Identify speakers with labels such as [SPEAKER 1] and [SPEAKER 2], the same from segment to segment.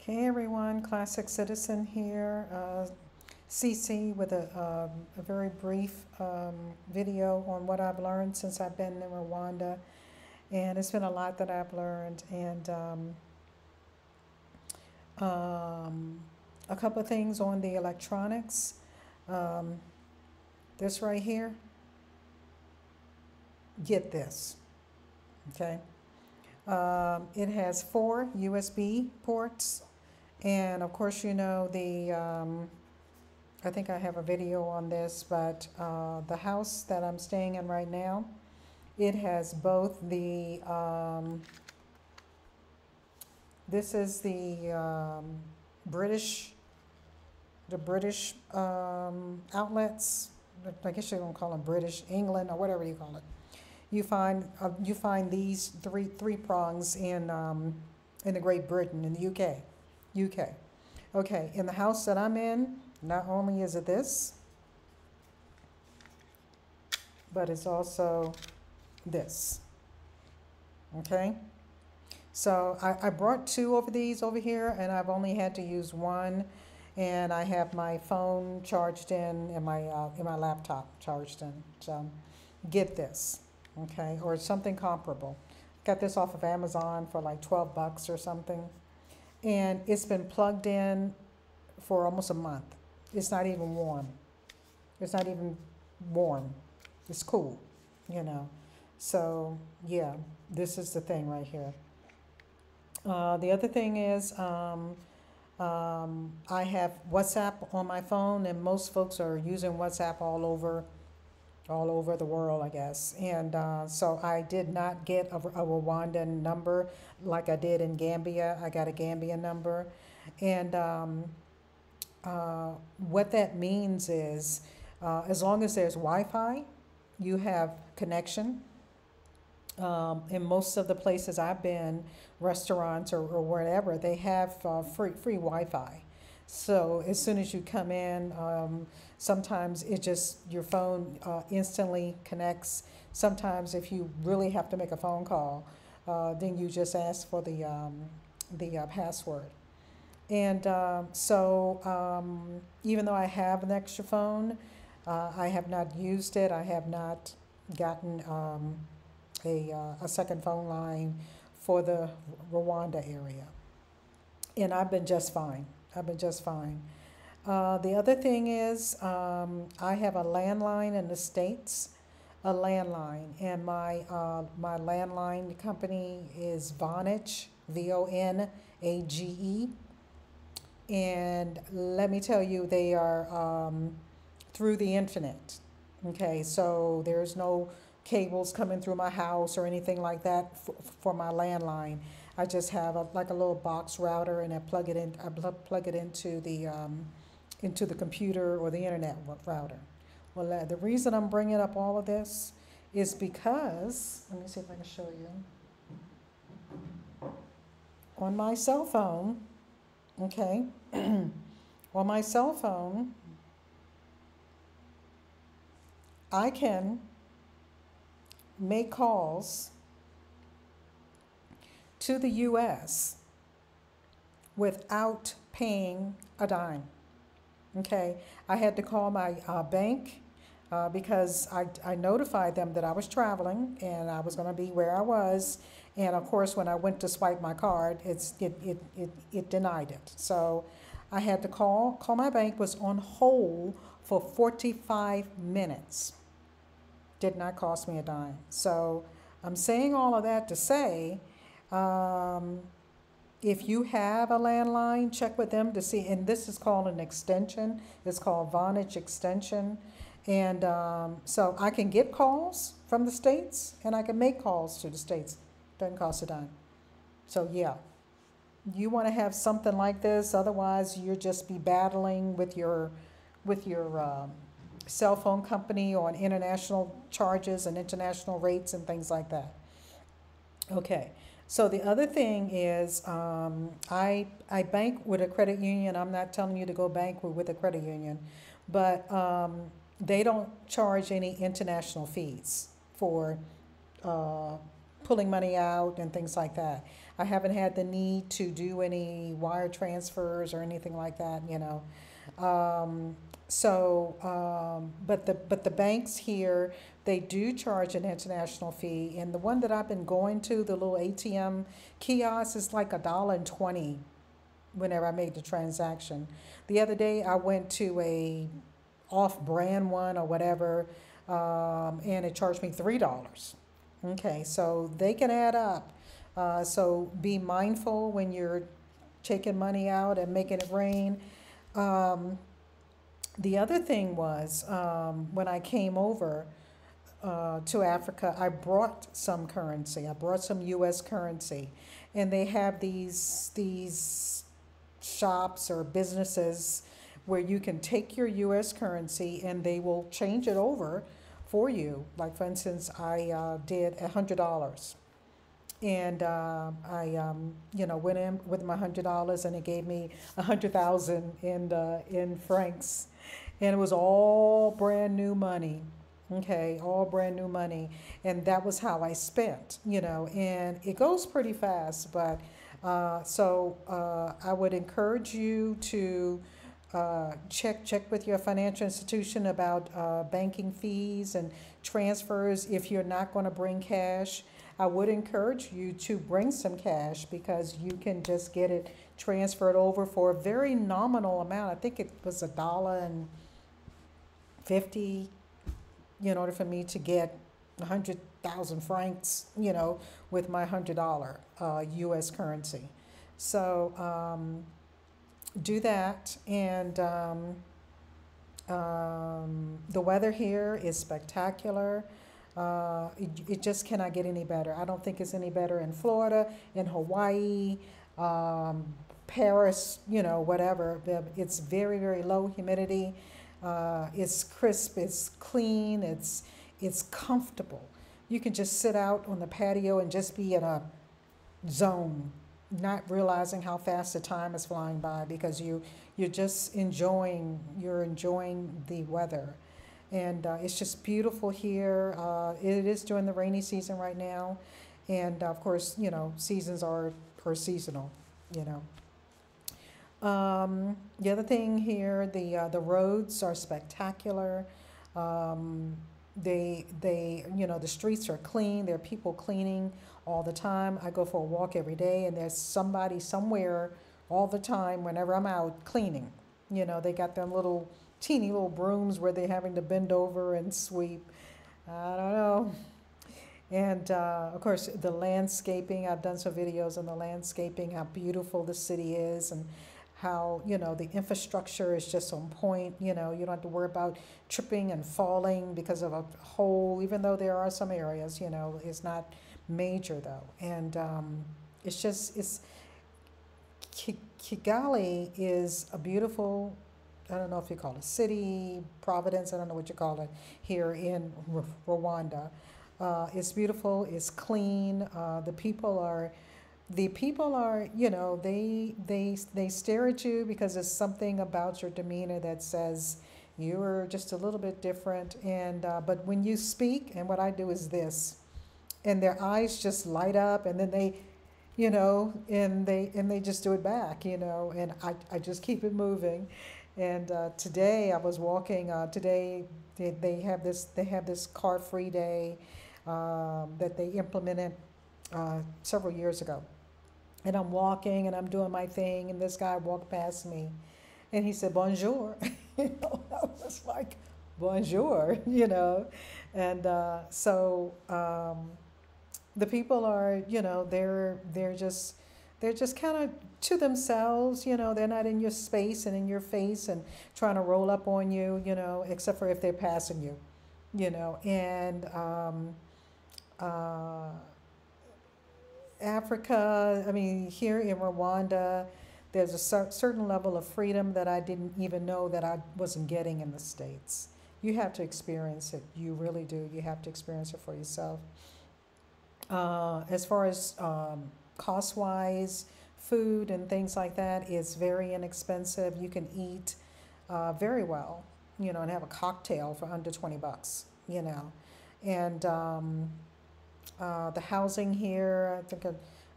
[SPEAKER 1] Hey everyone, Classic Citizen here. CC with a very brief video on what I've learned since I've been in Rwanda. And it's been a lot that I've learned. And a couple of things on the electronics. Um, this right here, get this, okay? It has 4 USB ports. And of course, you know, I think I have a video on this, but the house that I'm staying in right now, it has both this is British, the British outlets. I guess you're gonna call them British, England, or whatever you call it. You find these three prongs in the Great Britain, in the UK. UK. Okay, in the house that I'm in, not only is it this, but it's also this. Okay? So I brought 2 of these over here, and I've only had to use 1. And I have my phone charged in my laptop charged in. So get this, okay? Or something comparable. Got this off of Amazon for like 12 bucks or something. And it's been plugged in for almost a month. It's not even warm. It's not even warm. It's cool, you know. So, yeah, this is the thing right here. The other thing is I have WhatsApp on my phone, and most folks are using WhatsApp all over the world, I guess. And so I did not get a Rwandan number like I did in Gambia. I got a Gambian number. And what that means is as long as there's Wi-Fi, you have connection. In most of the places I've been, restaurants or wherever, they have free Wi-Fi. So as soon as you come in, sometimes it just, your phone instantly connects. Sometimes if you really have to make a phone call, then you just ask for the password. And even though I have an extra phone, I have not used it. I have not gotten a second phone line for the Rwanda area. And I've been just fine. I've been just fine. The other thing is, I have a landline in the States, a landline, and my landline company is Vonage, Vonage, and let me tell you, they are through the internet. Okay, so there's no cables coming through my house or anything like that for my landline. I just have like a little box router, and I plug it in. I plug it into the computer or the internet router. Well, the reason I'm bringing up all of this is because, let me see if I can show you. On my cell phone, okay, on my cell phone, I can make calls to the U.S. without paying a dime. Okay, I had to call my bank because I notified them that I was traveling and I was going to be where I was. And of course, when I went to swipe my card, it denied it. So I had to call my bank, was on hold for 45 minutes. Did not cost me a dime. So I'm saying all of that to say, if you have a landline, check with them to see, and this is called an extension. It's called Vonage extension. And so I can get calls from the States, and I can make calls to the States. Doesn't cost a dime. So yeah, you want to have something like this. Otherwise, you'll just be battling with your cell phone company on international charges and international rates and things like that. Okay. So the other thing is, I bank with a credit union. I'm not telling you to go bank with a credit union, but they don't charge any international fees for pulling money out and things like that. I haven't had the need to do any wire transfers or anything like that, you know. Um, but the banks here, they do charge an international fee, and the one that I've been going to, the little ATM kiosk, is like $1.20 whenever I made the transaction. The other day, I went to a off-brand one or whatever, and it charged me $3. Okay, so they can add up. So be mindful when you're taking money out and making it rain. Um, the other thing was, when I came over to Africa, I brought some currency. I brought some U.S. currency, and they have these shops or businesses where you can take your U.S. currency and they will change it over for you. Like for instance, I did $100, and went in with my $100, and it gave me 100,000 in francs, and it was all brand new money. Okay, all brand new money, and that was how I spent. And it goes pretty fast, but I would encourage you to check with your financial institution about banking fees and transfers. If you're not going to bring cash, I would encourage you to bring some cash, because you can just get it transferred over for a very nominal amount. I think it was $1.50 in order for me to get 100,000 francs, with my $100 U.S. currency. So do that, and the weather here is spectacular. It just cannot get any better. I don't think it's any better in Florida, in Hawaii, Paris, whatever. It's very, very low humidity. It's crisp, it's clean, it's comfortable. You can just sit out on the patio and just be in a zone, not realizing how fast the time is flying by, because you're just enjoying the weather. And it's just beautiful here. It is during the rainy season right now, and of course, seasons are per seasonal. You know. The other thing here, the roads are spectacular. The streets are clean. There are people cleaning all the time. I go for a walk every day, and there's somebody somewhere all the time whenever I'm out cleaning. They got them little teeny little brooms where they're having to bend over and sweep. I don't know. And of course, the landscaping. I've done some videos on the landscaping, how beautiful the city is, and how the infrastructure is just on point. You don't have to worry about tripping and falling because of a hole, even though there are some areas. It's not major though. And Kigali is a beautiful, I don't know if you call it city, Providence, I don't know what you call it, here in Rwanda. It's beautiful, it's clean. The people are, they stare at you because there's something about your demeanor that says you're just a little bit different. And but when you speak, and what I do is this, and their eyes just light up, and then they, and they just do it back, and I just keep it moving. And today I was walking. Today they have this car-free day that they implemented several years ago. And I'm walking and I'm doing my thing, and this guy walked past me, and he said bonjour. I was like, bonjour, and the people are, they're just kind of to themselves. They're not in your space and in your face and trying to roll up on you, except for if they're passing you, and Africa, I mean, here in Rwanda, there's a certain level of freedom that I didn't even know that I wasn't getting in the States. You have to experience it. You really do. You have to experience it for yourself. As far as cost-wise, food and things like that is very inexpensive. You can eat very well, and have a cocktail for under $20, And The housing here, I think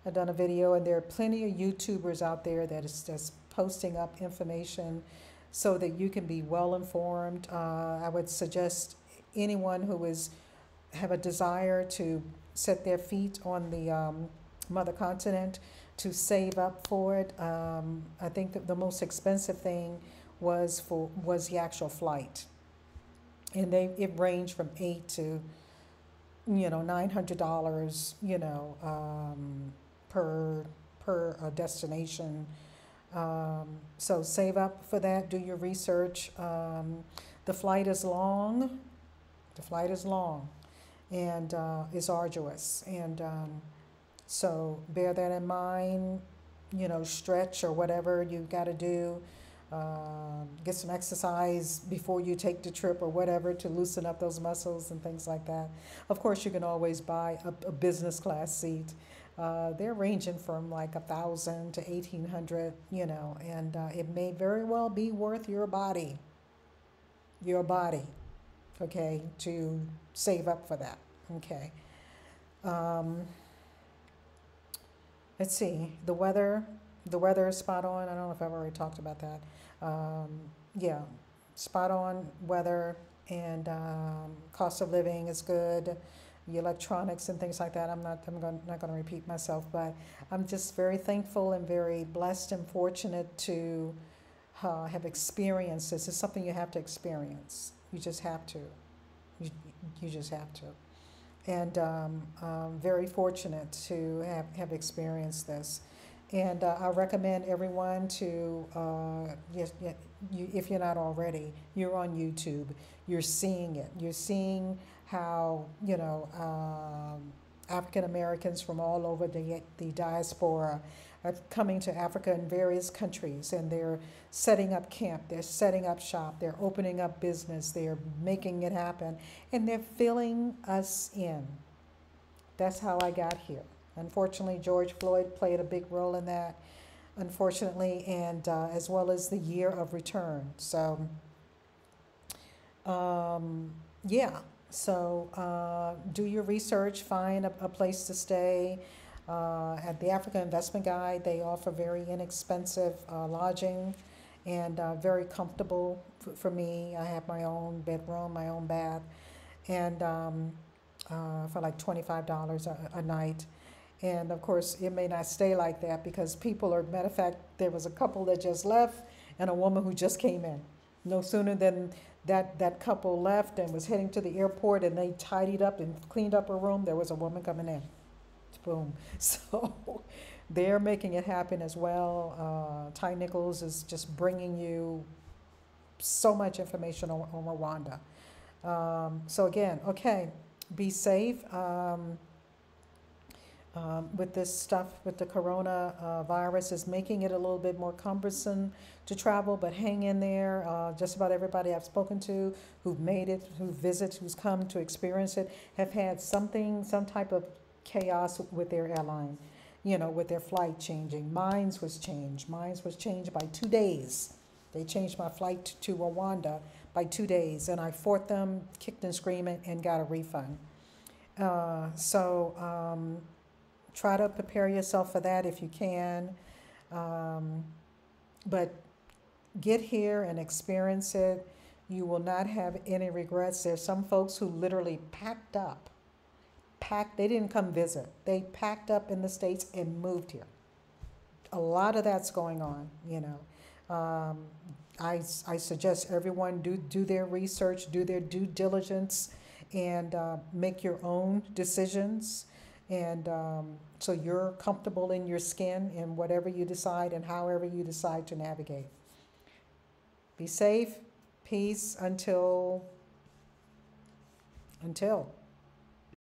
[SPEAKER 1] I've done a video, and there are plenty of YouTubers out there that is just posting up information so that you can be well informed. I would suggest anyone who is have a desire to set their feet on the mother continent to save up for it. I think that the most expensive thing was the actual flight, and it ranged from $800 to $900, per destination. So save up for that. Do your research. The flight is long. The flight is long, and is arduous, and so bear that in mind. Stretch or whatever you got to do. Get some exercise before you take the trip or whatever to loosen up those muscles and things like that. Of course, you can always buy a business class seat. They're ranging from like 1,000 to 1,800, and it may very well be worth your body, okay, to save up for that, okay. Um, let's see, the weather is spot on. I don't know if I've already talked about that. Yeah, spot on weather, and cost of living is good. The electronics and things like that. Not going to repeat myself, but I'm just very thankful and very blessed and fortunate to have experienced this. It's something you have to experience. You just have to. You just have to. And very fortunate to have experienced this. And I recommend everyone to, if you're not already, you're on YouTube. You're seeing it. You're seeing how, African Americans from all over the diaspora are coming to Africa in various countries, and they're setting up camp, they're setting up shop, they're opening up business, they're making it happen, and they're filling us in. That's how I got here. Unfortunately, George Floyd played a big role in that, unfortunately, and as well as the year of return. So, yeah. So do your research, find a place to stay. At the Africa Investment Guide, they offer very inexpensive lodging, and very comfortable for me. I have my own bedroom, my own bath, and for like $25 a night. And of course, it may not stay like that because matter of fact, there was a couple that just left and a woman who just came in. No sooner than that couple left and was heading to the airport, and they tidied up and cleaned up her room, there was a woman coming in. Boom. So they're making it happen as well. Ty Nichols is just bringing you so much information on Rwanda. So again, okay, be safe. With this stuff, with the corona virus, is making it a little bit more cumbersome to travel, but hang in there. Just about everybody I've spoken to who've made it, who's come to experience it, have had some type of chaos with their airline, with their flight changing. Mine was changed by 2 days. They changed my flight to Rwanda by 2 days, and I fought them, kicked and screamed, and got a refund. Try to prepare yourself for that if you can. But get here and experience it. You will not have any regrets. There's some folks who literally packed up. They didn't come visit. They packed up in the States and moved here. A lot of that's going on, I suggest everyone do their research, do their due diligence, and make your own decisions. And so you're comfortable in your skin in whatever you decide and however you decide to navigate. Be safe. Peace until